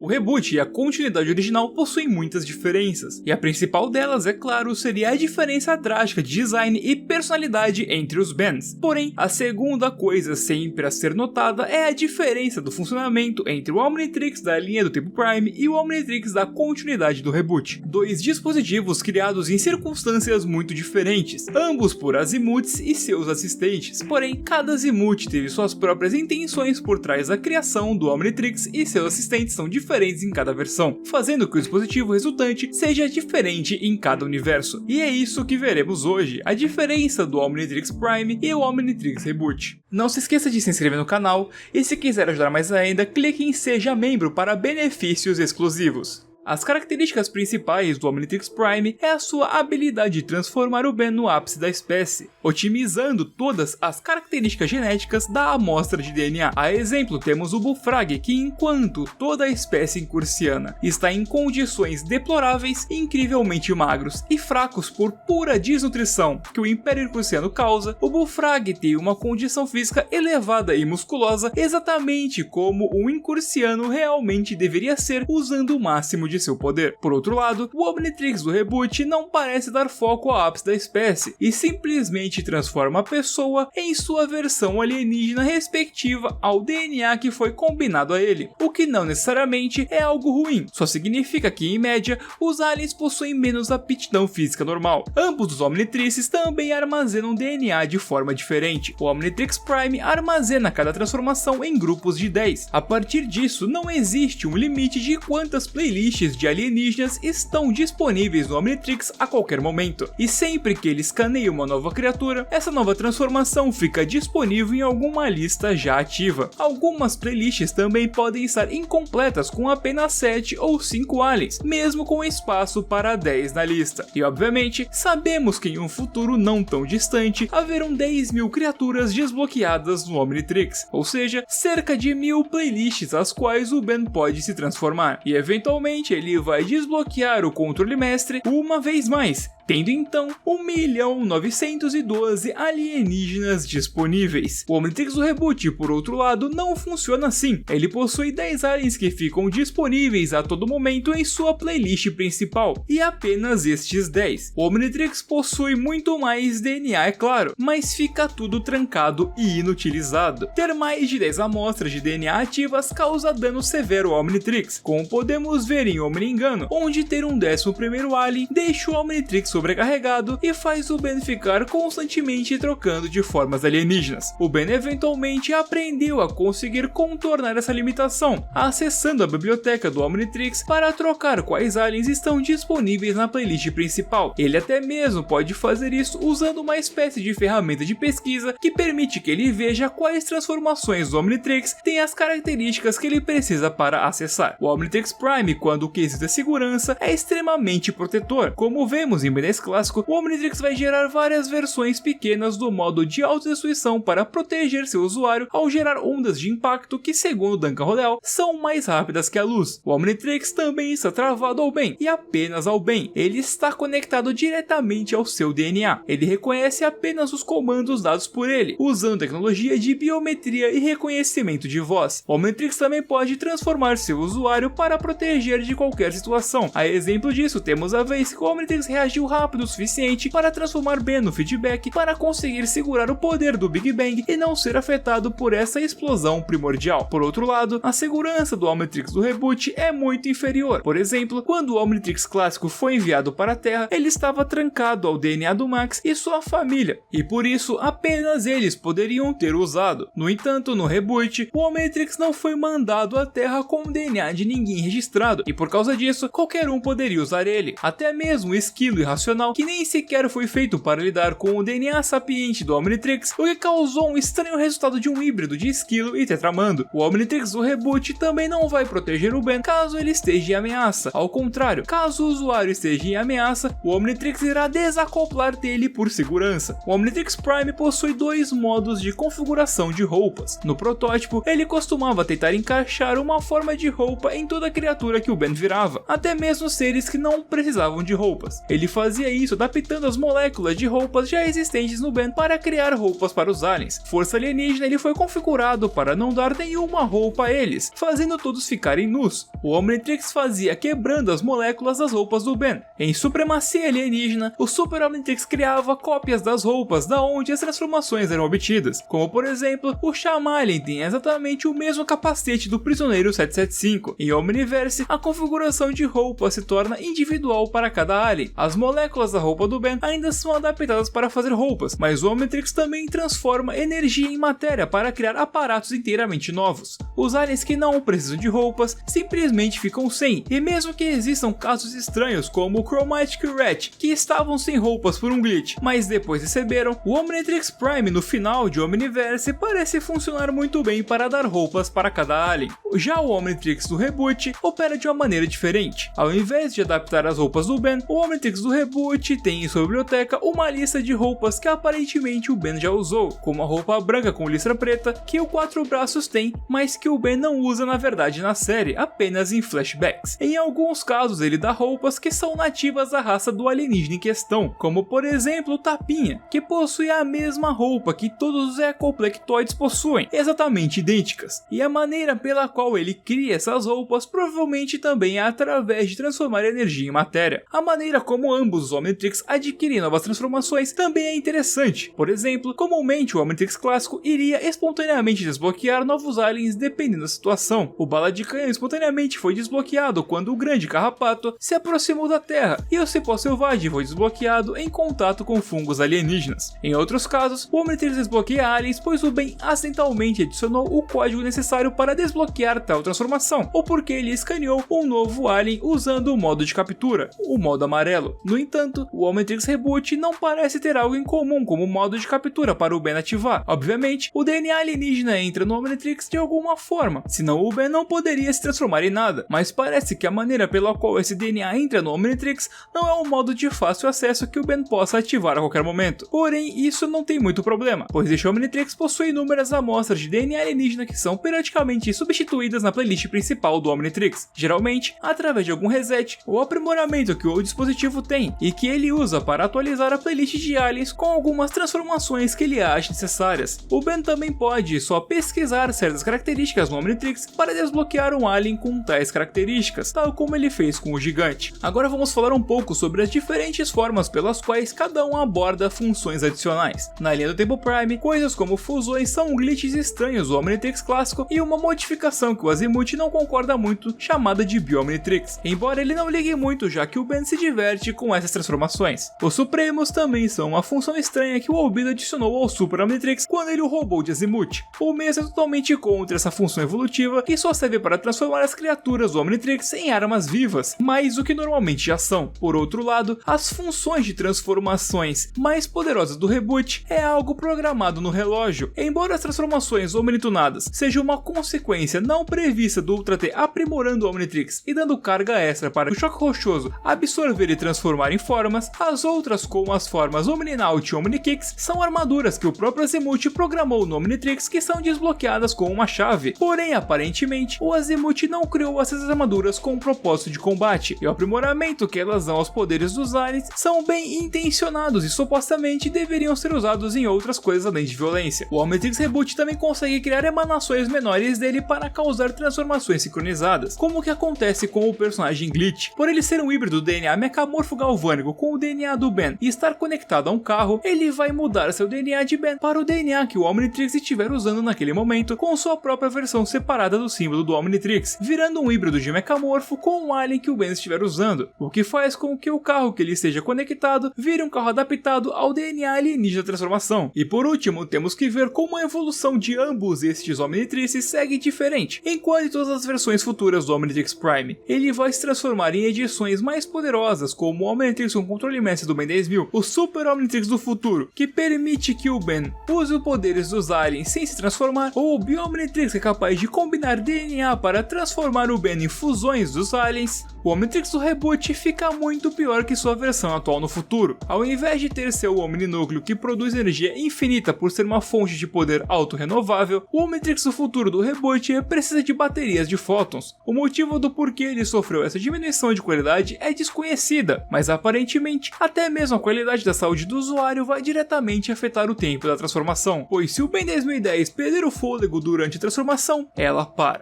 O reboot e a continuidade original possuem muitas diferenças, e a principal delas, é claro, seria a diferença drástica de design e personalidade entre os Bens. Porém, a segunda coisa sempre a ser notada é a diferença do funcionamento entre o Omnitrix da linha do tempo Prime e o Omnitrix da continuidade do reboot. Dois dispositivos criados em circunstâncias muito diferentes, ambos por Azimuths e seus assistentes, porém cada Azimuth teve suas próprias intenções por trás da criação do Omnitrix e seus assistentes são diferentes em cada versão, fazendo que o dispositivo resultante seja diferente em cada universo. E é isso que veremos hoje, a diferença do Omnitrix Prime e o Omnitrix Reboot. Não se esqueça de se inscrever no canal e se quiser ajudar mais ainda, clique em Seja Membro para benefícios exclusivos. As características principais do Omnitrix Prime é a sua habilidade de transformar o Ben no ápice da espécie, otimizando todas as características genéticas da amostra de DNA. A exemplo, temos o Bullfrog, que enquanto toda a espécie incursiana está em condições deploráveis, incrivelmente magros e fracos por pura desnutrição que o Império Incursiano causa, o Bullfrog tem uma condição física elevada e musculosa, exatamente como um incursiano realmente deveria ser, usando o máximo de seu poder. Por outro lado, o Omnitrix do reboot não parece dar foco ao ápice da espécie e simplesmente transforma a pessoa em sua versão alienígena respectiva ao DNA que foi combinado a ele, o que não necessariamente é algo ruim, só significa que em média os aliens possuem menos aptidão física normal. Ambos os Omnitrices também armazenam DNA de forma diferente. O Omnitrix Prime armazena cada transformação em grupos de 10. A partir disso, não existe um limite de quantas playlists de alienígenas estão disponíveis no Omnitrix a qualquer momento, e sempre que ele escaneia uma nova criatura, essa nova transformação fica disponível em alguma lista já ativa. Algumas playlists também podem estar incompletas com apenas 7 ou 5 aliens, mesmo com espaço para 10 na lista. E obviamente, sabemos que em um futuro não tão distante, haverão 10.000 criaturas desbloqueadas no Omnitrix, ou seja, cerca de 1.000 playlists às quais o Ben pode se transformar, e eventualmente ele vai desbloquear o controle mestre uma vez mais, tendo então 1.912 alienígenas disponíveis. O Omnitrix do reboot, por outro lado, não funciona assim. Ele possui 10 aliens que ficam disponíveis a todo momento em sua playlist principal, e apenas estes 10. O Omnitrix possui muito mais DNA, é claro, mas fica tudo trancado e inutilizado. Ter mais de 10 amostras de DNA ativas causa dano severo ao Omnitrix, como podemos ver em Omni-Engano, onde ter um 11º alien deixa o Omnitrix sobrecarregado e faz o Ben ficar constantemente trocando de formas alienígenas. O Ben eventualmente aprendeu a conseguir contornar essa limitação, acessando a biblioteca do Omnitrix para trocar quais aliens estão disponíveis na playlist principal. Ele até mesmo pode fazer isso usando uma espécie de ferramenta de pesquisa que permite que ele veja quais transformações do Omnitrix têm as características que ele precisa para acessar. O Omnitrix Prime, quando o quesito é segurança, é extremamente protetor. Como vemos em Ben clássico, o Omnitrix vai gerar várias versões pequenas do modo de autodestruição para proteger seu usuário ao gerar ondas de impacto que, segundo Duncan Rodel, são mais rápidas que a luz. O Omnitrix também está travado ao Ben, e apenas ao Ben. Ele está conectado diretamente ao seu DNA. Ele reconhece apenas os comandos dados por ele, usando tecnologia de biometria e reconhecimento de voz. O Omnitrix também pode transformar seu usuário para proteger de qualquer situação. A exemplo disso, temos a vez que o Omnitrix reagiu rápido o suficiente para transformar Ben no feedback para conseguir segurar o poder do Big Bang e não ser afetado por essa explosão primordial. Por outro lado, a segurança do Omnitrix do reboot é muito inferior. Por exemplo, quando o Omnitrix clássico foi enviado para a Terra, ele estava trancado ao DNA do Max e sua família, e por isso apenas eles poderiam ter usado. No entanto, no reboot, o Omnitrix não foi mandado à Terra com o DNA de ninguém registrado, e por causa disso, qualquer um poderia usar ele. Até mesmo o esquilo irracional, que nem sequer foi feito para lidar com o DNA sapiente do Omnitrix, o que causou um estranho resultado de um híbrido de esquilo e tetramando. O Omnitrix do reboot também não vai proteger o Ben caso ele esteja em ameaça. Ao contrário, caso o usuário esteja em ameaça, o Omnitrix irá desacoplar dele por segurança. O Omnitrix Prime possui 2 modos de configuração de roupas. No protótipo, ele costumava tentar encaixar uma forma de roupa em toda criatura que o Ben virava, até mesmo seres que não precisavam de roupas. Ele fazia fazia isso adaptando as moléculas de roupas já existentes no Ben para criar roupas para os aliens. Força alienígena, ele foi configurado para não dar nenhuma roupa a eles, fazendo todos ficarem nus. O Omnitrix fazia quebrando as moléculas das roupas do Ben. Em supremacia alienígena, o Super Omnitrix criava cópias das roupas da onde as transformações eram obtidas, como por exemplo, o Shamalien tem exatamente o mesmo capacete do Prisioneiro 775. Em Omniverse, a configuração de roupa se torna individual para cada alien. As moléculas da roupa do Ben ainda são adaptadas para fazer roupas, mas o Omnitrix também transforma energia em matéria para criar aparatos inteiramente novos. Os aliens que não precisam de roupas simplesmente ficam sem, e mesmo que existam casos estranhos como o Chromatic Rat, que estavam sem roupas por um glitch, mas depois receberam, o Omnitrix Prime no final de Omniverse parece funcionar muito bem para dar roupas para cada alien. Já o Omnitrix do reboot opera de uma maneira diferente. Ao invés de adaptar as roupas do Ben, o Omnitrix do reboot tem em sua biblioteca uma lista de roupas que aparentemente o Ben já usou, como a roupa branca com listra preta que o Quatro Braços tem, mas que o Ben não usa na verdade na série, apenas em flashbacks. Em alguns casos ele dá roupas que são nativas da raça do alienígena em questão, como por exemplo o Tapinha, que possui a mesma roupa que todos os Ecoplectoides possuem, exatamente idênticas, e a maneira pela qual ele cria essas roupas provavelmente também é através de transformar energia em matéria. A maneira como ambos os Omnitrix adquirem novas transformações também é interessante. Por exemplo, comumente o Omnitrix clássico iria espontaneamente desbloquear novos aliens dependendo da situação. O Bala de Canhão espontaneamente foi desbloqueado quando o Grande Carrapato se aproximou da Terra, e o Cipó Selvagem foi desbloqueado em contato com fungos alienígenas. Em outros casos, o Omnitrix desbloqueia aliens pois o Ben acidentalmente adicionou o código necessário para desbloquear tal transformação, ou porque ele escaneou um novo alien usando o modo de captura, o modo amarelo. No entanto, o Omnitrix Reboot não parece ter algo em comum como o modo de captura para o Ben ativar. Obviamente, o DNA alienígena entra no Omnitrix de alguma forma, senão o Ben não poderia se transformar em nada, mas parece que a maneira pela qual esse DNA entra no Omnitrix não é um modo de fácil acesso que o Ben possa ativar a qualquer momento. Porém, isso não tem muito problema, pois este Omnitrix possui inúmeras amostras de DNA alienígena que são periodicamente substituídas na playlist principal do Omnitrix, geralmente através de algum reset ou aprimoramento que o dispositivo tem e que ele usa para atualizar a playlist de aliens com algumas transformações que ele acha necessárias. O Ben também pode só pesquisar certas características no Omnitrix para desbloquear um alien com tais características, tal como ele fez com o Gigante. Agora vamos falar um pouco sobre as diferentes formas pelas quais cada um aborda funções adicionais. Na linha do tempo Prime, coisas como fusões são glitches estranhos do Omnitrix clássico e uma modificação que o Azimuth não concorda muito, chamada de Bio-Omnitrix, embora ele não ligue muito já que o Ben se diverte com essas transformações. Os Supremos também são uma função estranha que o Albedo adicionou ao Super Omnitrix quando ele o roubou de Azimuth. O mesmo é totalmente contra essa função evolutiva que só serve para transformar as criaturas do Omnitrix em armas vivas, mais do que normalmente já são. Por outro lado, as funções de transformações mais poderosas do reboot é algo programado no relógio. Embora as transformações omnitunadas sejam uma consequência não prevista do Ultra T aprimorando o Omnitrix e dando carga extra para o Choque Rochoso absorver e transformar em formas, as outras como as formas Omninaut e Omnikicks são armaduras que o próprio Azimuth programou no Omnitrix que são desbloqueadas com uma chave. Porém, aparentemente, o Azimuth não criou essas armaduras com o propósito de combate, e o aprimoramento que elas dão aos poderes dos aliens são bem intencionados e supostamente deveriam ser usados em outras coisas além de violência. O Omnitrix Reboot também consegue criar emanações menores dele para causar transformações sincronizadas, como o que acontece com o personagem Glitch. Por ele ser um híbrido do DNA mecamorfo galvânico com o DNA do Ben e estar conectado a um carro, ele vai mudar seu DNA de Ben para o DNA que o Omnitrix estiver usando naquele momento, com sua própria versão separada do símbolo do Omnitrix, virando um híbrido de mecamorfo com o alien que o Ben estiver usando, o que faz com que o carro que ele esteja conectado vire um carro adaptado ao DNA alienígena da transformação. E por último, temos que ver como a evolução de ambos estes Omnitrixes segue diferente. Enquanto em todas as versões futuras do Omnitrix Prime, ele vai se transformar em edições mais poderosas, como o Omnitrix com controle mestre do Ben 10.000, o Super Omnitrix do futuro, que permite que o Ben use os poderes dos aliens sem se transformar, ou o Bio-Omnitrix que é capaz de combinar DNA para transformar o Ben em fusões dos aliens, o Omnitrix do reboot fica muito pior que sua versão atual no futuro. Ao invés de ter seu Omninúcleo que produz energia infinita por ser uma fonte de poder autorrenovável, o Omnitrix do futuro do reboot precisa de baterias de fótons. O motivo do porquê ele sofreu essa diminuição de qualidade é desconhecida, mas aparentemente até mesmo a qualidade da saúde do usuário vai diretamente afetar o tempo da transformação, pois se o Ben 10.010 perder o fôlego durante a transformação, ela para.